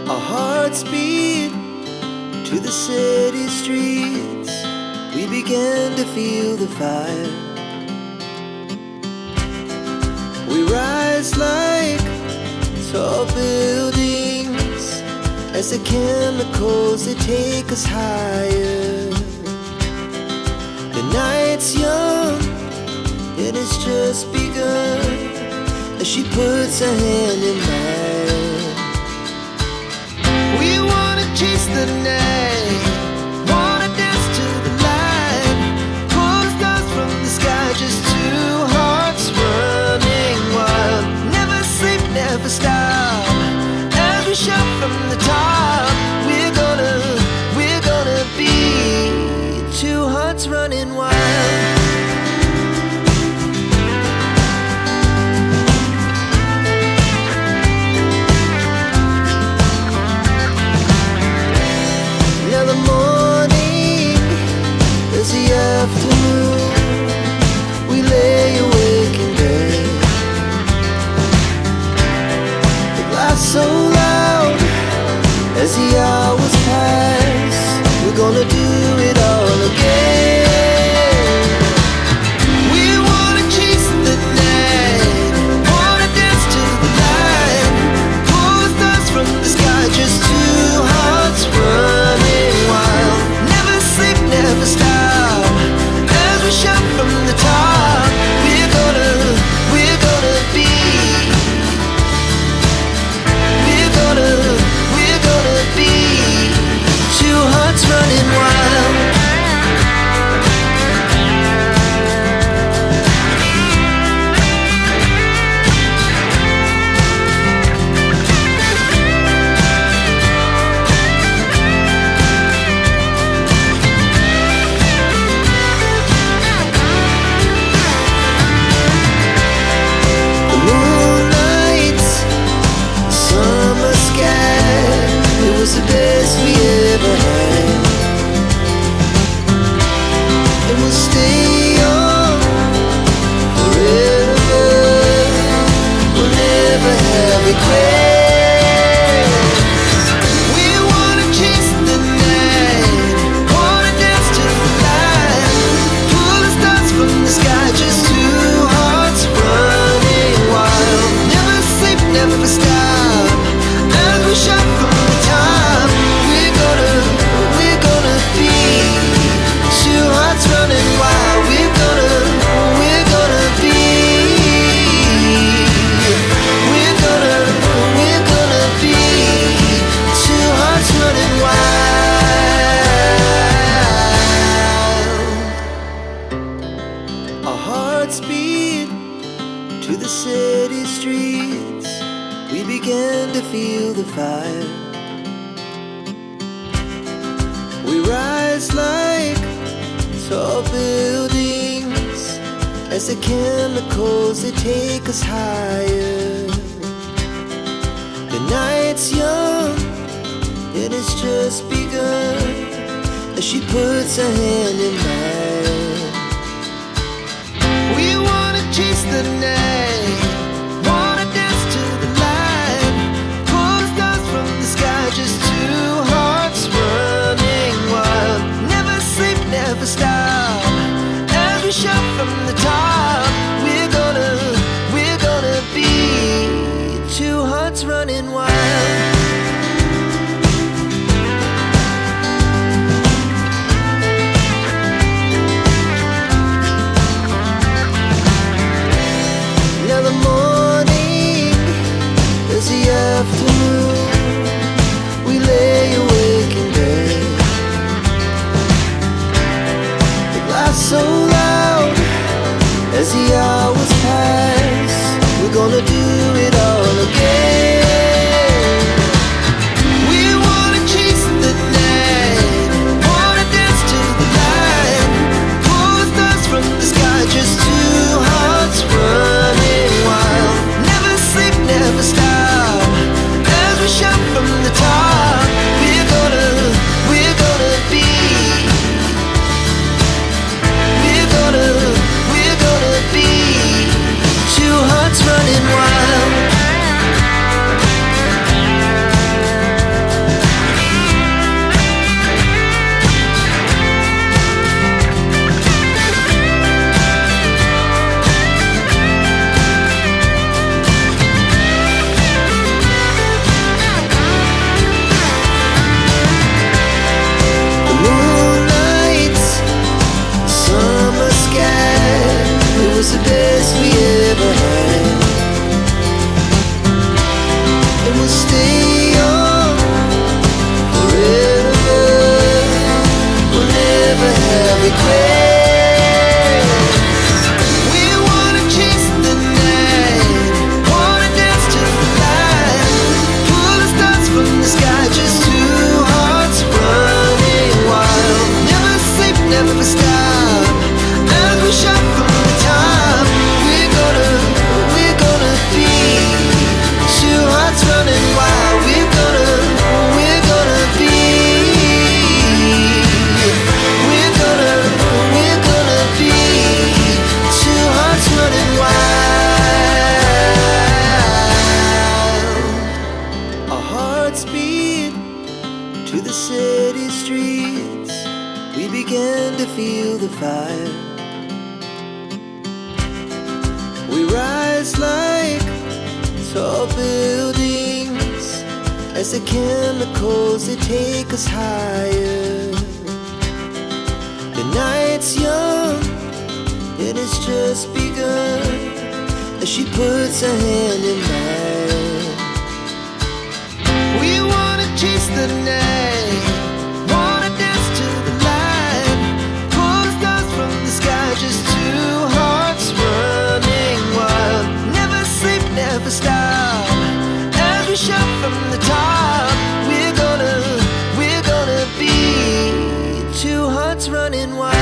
Our hearts beat to the city streets. We began to feel the fire. We rise like tall buildings as the chemicals, they take us higher. The night's young and it's just begun as she puts her hand in mine. We wanna chase the night, wanna dance to the light, pull stars from the sky, just two hearts running wild. Never sleep, never stop, as we shout from the top. We're gonna be two hearts running wild. Now the morning is the afternoon. We lay awake in bed. The glass so loud as the hours pass. We're gonna do it all again. We wanna chase the night, wanna dance to the light, pull stars from the sky, just two hearts running wild. Never sleep, never stop, as we shout from the top. We're gonna be. We're gonna be two hearts running wild. The moonlight, summer sky, it was the best we ever had. And we'll stay on forever. We'll never have regrets. We wanna chase the night, wanna dance to the light, pull the stars from the sky, just two hearts running wild. Never sleep, never stop, as we shout from the top. We're gonna be two hearts running wild. We're gonna be. We're gonna be two hearts running wild. Our hearts beat to the city streets. We began to feel the fire. We rise like tall buildings as the chemicals, they take us higher. The night's young and it's just begun as she puts her hand in mine. We wanna chase the night, wanna dance to the light, pull stars from the sky, just two hearts running wild. Never sleep, never stop, as we shout from the top. We're gonna be two hearts running wild. Now the morning is the afternoon. We lay awake in bed. The glass so loud as the hours pass. We're gonna do it all again. We wanna chase the night, wanna dance to the light, pull stars from the sky, just two hearts running wild. Never sleep, never stop, as we city streets, we began to feel the fire. We rise like tall buildings as the chemicals, they take us higher. The night's young, it has just begun, as she puts her hand in mine. We wanna chase the night, wanna dance to the light, pull the stars from the sky, just two hearts running wild. Never sleep, never stop, as we shout from the top. We're gonna be two hearts running wild.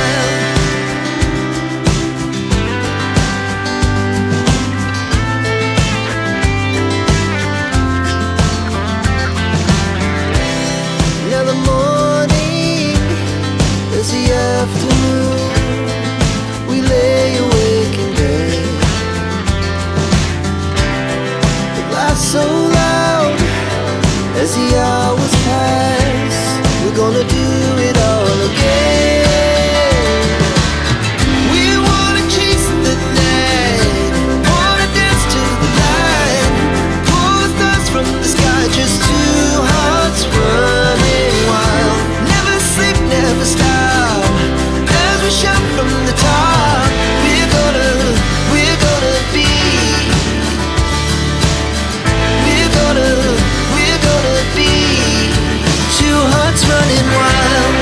The afternoon, we lay awake in bed. The laugh so loud as the hours pass. We're gonna do it all again. We wanna chase the night, wanna dance to the light, pull the stars from the sky, just two hearts running wild. Never sleep, never stop, shout from the top. We're gonna be, we're gonna be two hearts running wild.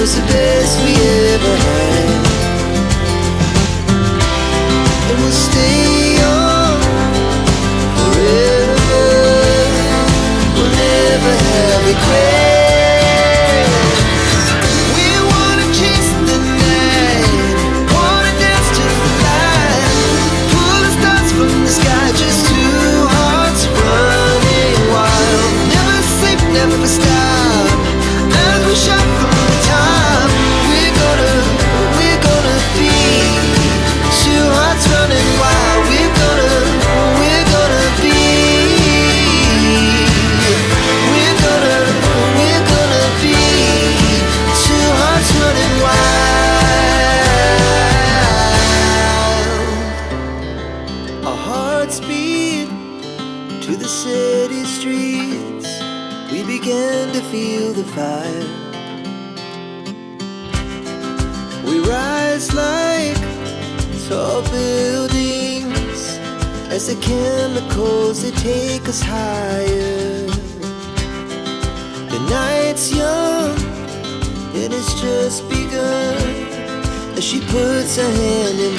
The best we ever had, and we'll stay on forever. We'll never have regrets. We wanna chase the night, wanna dance to the light, pull the stars from the sky, just two hearts running wild. Never sleep, never stop, as we shout from the top. Running wild, we're gonna be, we're gonna be two hearts running wild. Our hearts beat to the city streets, we began to feel the fire. We rise like tall buildings as the chemicals, they take us higher. The night's young, it has just begun, as she puts her hand in